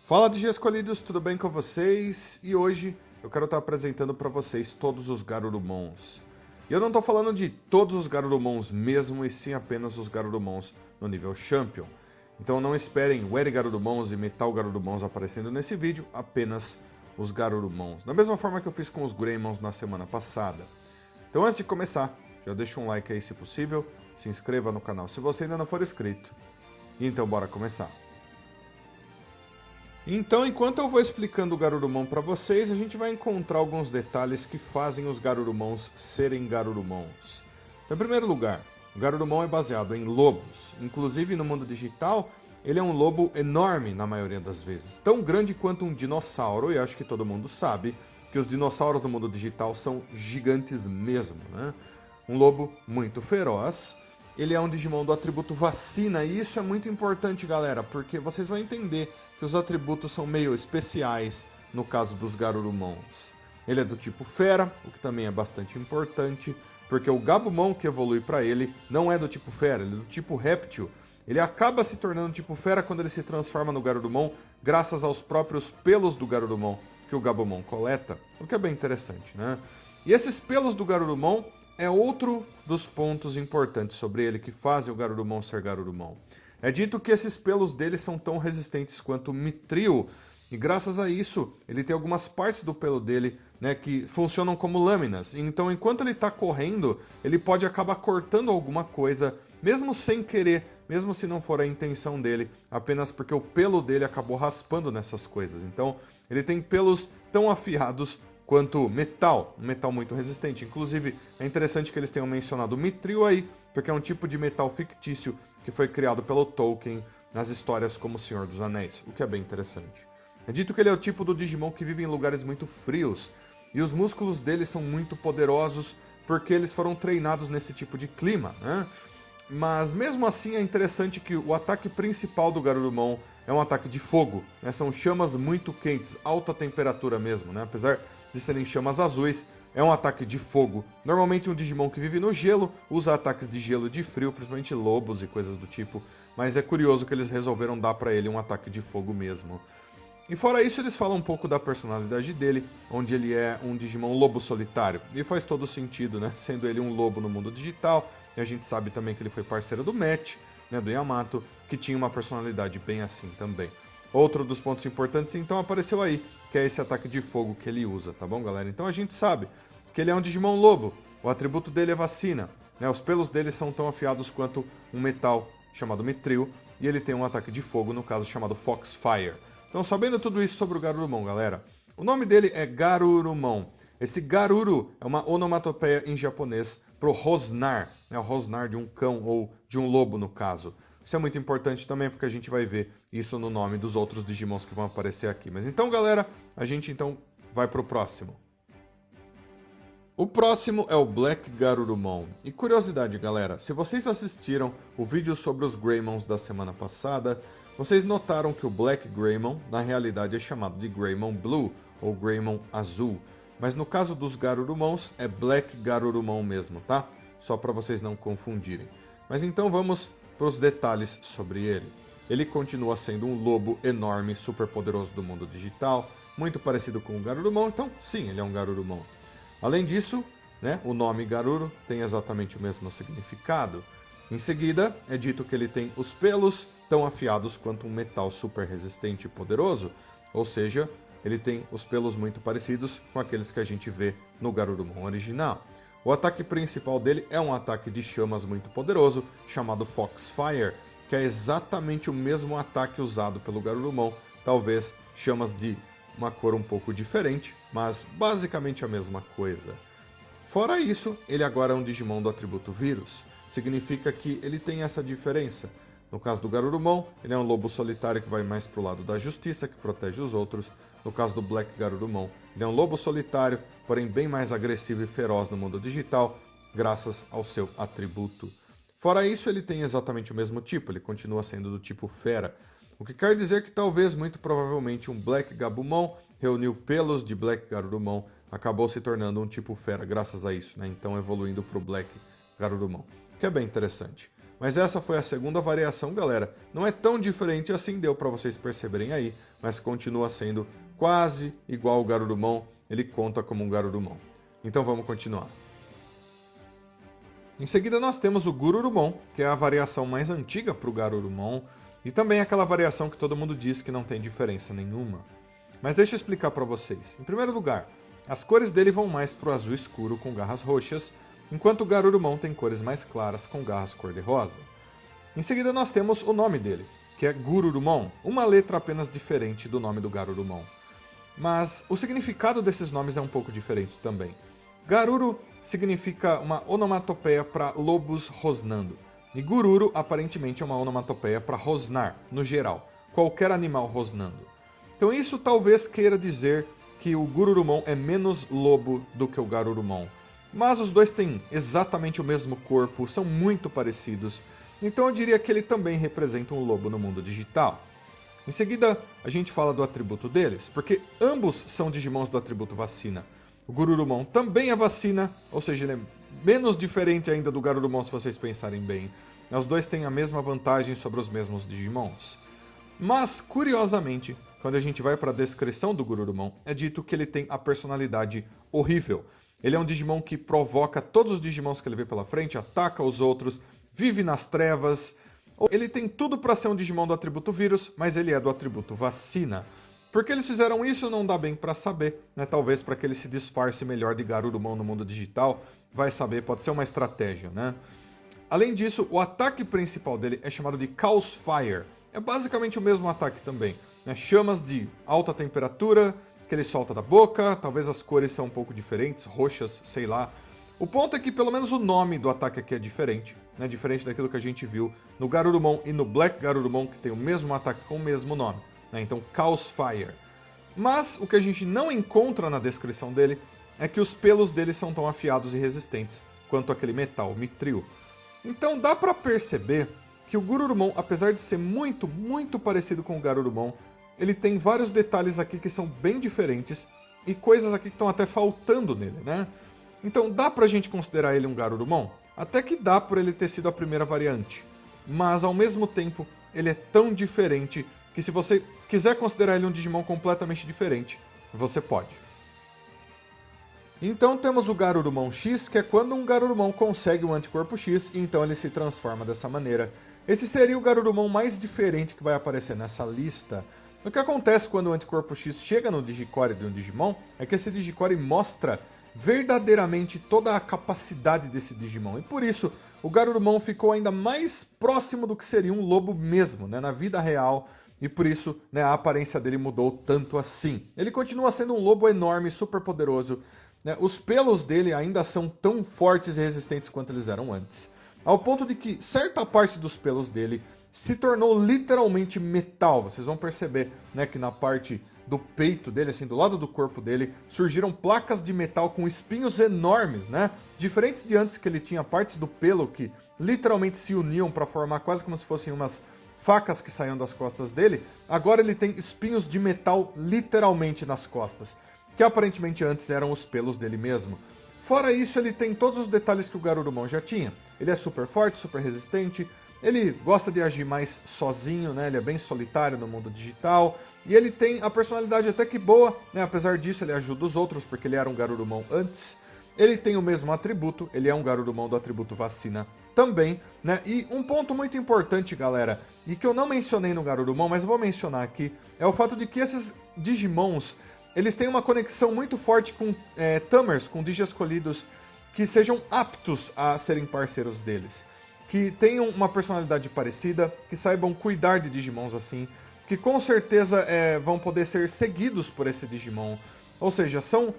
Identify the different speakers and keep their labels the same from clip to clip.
Speaker 1: Fala DJ Escolhidos, tudo bem com vocês? E hoje eu quero estar apresentando para vocês todos os Garurumons. E eu não estou falando de todos os Garurumons mesmo, e sim apenas os Garurumons no nível Champion. Então não esperem Wary Garurumons e Metal Garurumons aparecendo nesse vídeo, apenas os Garurumons. Da mesma forma que eu fiz com os Greymons na semana passada. Então antes de começar, já deixa um like aí se possível, se inscreva no canal se você ainda não for inscrito. E então bora começar. Então, enquanto eu vou explicando o Garurumon para vocês, a gente vai encontrar alguns detalhes que fazem os Garurumons serem Garurumons. Então, em primeiro lugar, o Garurumon é baseado em lobos. Inclusive, no mundo digital, ele é um lobo enorme na maioria das vezes. Tão grande quanto um dinossauro, e acho que todo mundo sabe que os dinossauros no mundo digital são gigantes mesmo, né? Um lobo muito feroz. Ele é um Digimon do atributo vacina, e isso é muito importante, galera, porque vocês vão entender que os atributos são meio especiais no caso dos Garurumons. Ele é do tipo Fera, o que também é bastante importante, porque o Gabumon que evolui para ele não é do tipo Fera, ele é do tipo Réptil. Ele acaba se tornando tipo Fera quando ele se transforma no Garurumon, graças aos próprios pelos do Garurumon que o Gabumon coleta, o que é bem interessante, né? E esses pelos do Garurumon é outro dos pontos importantes sobre ele que fazem o Garurumon ser Garurumon. É dito que esses pelos dele são tão resistentes quanto o Mithril, e graças a isso ele tem algumas partes do pelo dele, né, que funcionam como lâminas. Então enquanto ele está correndo, ele pode acabar cortando alguma coisa, mesmo sem querer, mesmo se não for a intenção dele, apenas porque o pelo dele acabou raspando nessas coisas. Então ele tem pelos tão afiados quanto metal, um metal muito resistente. Inclusive, é interessante que eles tenham mencionado o Mithril aí, porque é um tipo de metal fictício que foi criado pelo Tolkien nas histórias como O Senhor dos Anéis, o que é bem interessante. É dito que ele é o tipo do Digimon que vive em lugares muito frios, e os músculos dele são muito poderosos porque eles foram treinados nesse tipo de clima, né? Mas mesmo assim é interessante que o ataque principal do Garurumon é um ataque de fogo, né? São chamas muito quentes, alta temperatura mesmo, né? Apesar de serem chamas azuis, é um ataque de fogo. Normalmente um Digimon que vive no gelo usa ataques de gelo e de frio, principalmente lobos e coisas do tipo, mas é curioso que eles resolveram dar pra ele um ataque de fogo mesmo. E fora isso, eles falam um pouco da personalidade dele, onde ele é um Digimon lobo solitário. E faz todo sentido, né? Sendo ele um lobo no mundo digital, e a gente sabe também que ele foi parceiro do Matt, né, do Yamato, que tinha uma personalidade bem assim também. Outro dos pontos importantes, então, apareceu aí, que é esse ataque de fogo que ele usa, tá bom, galera? Então a gente sabe que ele é um Digimon lobo, o atributo dele é vacina, né? Os pelos dele são tão afiados quanto um metal chamado Mithril, e ele tem um ataque de fogo, no caso chamado Foxfire. Então, sabendo tudo isso sobre o Garurumon, galera, o nome dele é Garurumon. Esse Garuru é uma onomatopeia em japonês pro rosnar, né? O rosnar de um cão ou de um lobo, no caso. Isso é muito importante também porque a gente vai ver isso no nome dos outros Digimons que vão aparecer aqui. Mas então, galera, a gente então vai pro próximo. O próximo é o Black Garurumon. E curiosidade, galera, se vocês assistiram o vídeo sobre os Greymons da semana passada, vocês notaram que o Black Greymon, na realidade, é chamado de Greymon Blue ou Greymon Azul. Mas no caso dos Garurumons, é Black Garurumon mesmo, tá? Só para vocês não confundirem. Mas então vamos para os detalhes sobre ele. Ele continua sendo um lobo enorme, super poderoso do mundo digital, muito parecido com o Garurumon, então sim, ele é um Garurumon. Além disso, né, o nome Garuru tem exatamente o mesmo significado. Em seguida, é dito que ele tem os pelos tão afiados quanto um metal super resistente e poderoso, ou seja, ele tem os pelos muito parecidos com aqueles que a gente vê no Garurumon original. O ataque principal dele é um ataque de chamas muito poderoso, chamado Foxfire, que é exatamente o mesmo ataque usado pelo Garurumon, talvez chamas de uma cor um pouco diferente, mas basicamente a mesma coisa. Fora isso, ele agora é um Digimon do atributo Vírus. Significa que ele tem essa diferença. No caso do Garurumon, ele é um lobo solitário que vai mais pro lado da justiça, que protege os outros. No caso do Black Garurumon, ele é um lobo solitário, porém bem mais agressivo e feroz no mundo digital, graças ao seu atributo. Fora isso, ele tem exatamente o mesmo tipo, ele continua sendo do tipo Fera. O que quer dizer que talvez, muito provavelmente, um Black Gabumon reuniu pelos de Black Garurumon, acabou se tornando um tipo Fera graças a isso, né? Então evoluindo para o Black Garurumon, que é bem interessante. Mas essa foi a segunda variação, galera. Não é tão diferente assim, deu para vocês perceberem aí, mas continua sendo quase igual ao Garurumon, ele conta como um Garurumon. Então vamos continuar. Em seguida nós temos o Gururumon, que é a variação mais antiga para o Garurumon, e também aquela variação que todo mundo diz que não tem diferença nenhuma. Mas deixa eu explicar para vocês. Em primeiro lugar, as cores dele vão mais para o azul escuro com garras roxas, enquanto o Garurumon tem cores mais claras com garras cor-de-rosa. Em seguida nós temos o nome dele, que é Gururumon, uma letra apenas diferente do nome do Garurumon. Mas o significado desses nomes é um pouco diferente também. Garuru significa uma onomatopeia para lobos rosnando, e Gururu aparentemente é uma onomatopeia para rosnar, no geral, qualquer animal rosnando. Então isso talvez queira dizer que o Gururumon é menos lobo do que o Garurumon. Mas os dois têm exatamente o mesmo corpo, são muito parecidos, então eu diria que ele também representa um lobo no mundo digital. Em seguida, a gente fala do atributo deles, porque ambos são Digimons do atributo vacina. O Gururumon também é vacina, ou seja, ele é menos diferente ainda do Garurumon se vocês pensarem bem. Os dois têm a mesma vantagem sobre os mesmos Digimons. Mas, curiosamente, quando a gente vai para a descrição do Gururumon, é dito que ele tem a personalidade horrível. Ele é um Digimon que provoca todos os Digimons que ele vê pela frente, ataca os outros, vive nas trevas. Ele tem tudo para ser um Digimon do atributo vírus, mas ele é do atributo vacina. Por que eles fizeram isso não dá bem para saber, né? Talvez para que ele se disfarce melhor de Garurumon no mundo digital, vai saber, pode ser uma estratégia, né? Além disso, o ataque principal dele é chamado de Chaos Fire. É basicamente o mesmo ataque também, né? Chamas de alta temperatura que ele solta da boca, talvez as cores são um pouco diferentes, roxas, sei lá. O ponto é que pelo menos o nome do ataque aqui é diferente, né? Diferente daquilo que a gente viu no Garurumon e no Black Garurumon, que tem o mesmo ataque com o mesmo nome. Então, Chaos Fire. Mas o que a gente não encontra na descrição dele é que os pelos dele são tão afiados e resistentes quanto aquele metal Mithril. Então dá pra perceber que o Gururumon, apesar de ser muito, muito parecido com o Garurumon, ele tem vários detalhes aqui que são bem diferentes e coisas aqui que estão até faltando nele, né? Então dá pra gente considerar ele um Garurumon? Até que dá por ele ter sido a primeira variante. Mas ao mesmo tempo, ele é tão diferente que se você quiser considerar ele um Digimon completamente diferente, você pode. Então temos o Garurumon X, que é quando um Garurumon consegue um anticorpo X e então ele se transforma dessa maneira. Esse seria o Garurumon mais diferente que vai aparecer nessa lista. O que acontece quando o anticorpo X chega no Digicore de um Digimon é que esse Digicore mostra verdadeiramente toda a capacidade desse Digimon. E por isso, o Garurumon ficou ainda mais próximo do que seria um lobo mesmo, né, na vida real. E por isso, né, a aparência dele mudou tanto assim. Ele continua sendo um lobo enorme, super poderoso. Né? Os pelos dele ainda são tão fortes e resistentes quanto eles eram antes. Ao ponto de que certa parte dos pelos dele se tornou literalmente metal. Vocês vão perceber, né, que na parte do peito dele, assim, do lado do corpo dele, surgiram placas de metal com espinhos enormes, né? Diferentes de antes, que ele tinha partes do pelo que literalmente se uniam para formar quase como se fossem umas facas que saíam das costas dele. Agora ele tem espinhos de metal literalmente nas costas, que aparentemente antes eram os pelos dele mesmo. Fora isso, ele tem todos os detalhes que o Garurumon já tinha. Ele é super forte, super resistente, ele gosta de agir mais sozinho, né? Ele é bem solitário no mundo digital, e ele tem a personalidade até que boa, né? Apesar disso, ele ajuda os outros, porque ele era um Garurumon antes. Ele tem o mesmo atributo, ele é um Garurumon do atributo vacina também, né? E um ponto muito importante, galera, e que eu não mencionei no Garurumon, mas eu vou mencionar aqui, é o fato de que esses Digimons, eles têm uma conexão muito forte com Tamers, com Digi escolhidos que sejam aptos a serem parceiros deles. Que tenham uma personalidade parecida, que saibam cuidar de Digimons assim, que com certeza vão poder ser seguidos por esse Digimon. Ou seja, são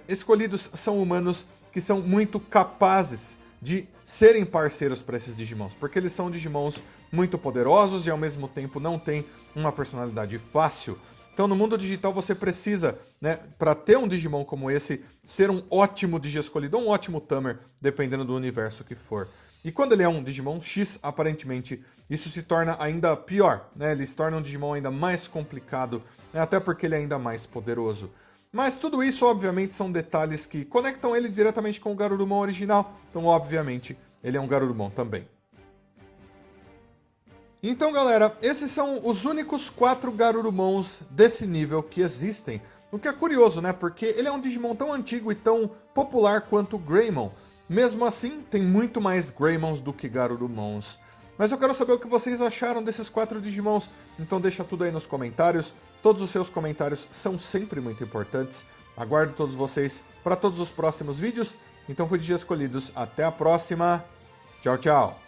Speaker 1: escolhidos, são humanos que são muito capazes de serem parceiros para esses Digimons, porque eles são Digimons muito poderosos e ao mesmo tempo não têm uma personalidade fácil. Então no mundo digital você precisa, né, para ter um Digimon como esse, ser um ótimo Digi escolhido, um ótimo Tamer, dependendo do universo que for. E quando ele é um Digimon X, aparentemente, isso se torna ainda pior, né? Ele se torna um Digimon ainda mais complicado, né? Até porque ele é ainda mais poderoso. Mas tudo isso, obviamente, são detalhes que conectam ele diretamente com o Garurumon original, então, obviamente, ele é um Garurumon também. Então, galera, esses são os únicos 4 Garurumons desse nível que existem. O que é curioso, né? Porque ele é um Digimon tão antigo e tão popular quanto o Greymon. Mesmo assim, tem muito mais Greymons do que Garurumons. Mas eu quero saber o que vocês acharam desses 4 Digimons. Então deixa tudo aí nos comentários. Todos os seus comentários são sempre muito importantes. Aguardo todos vocês para todos os próximos vídeos. Então fui Digi Escolhidos. Até a próxima. Tchau, tchau.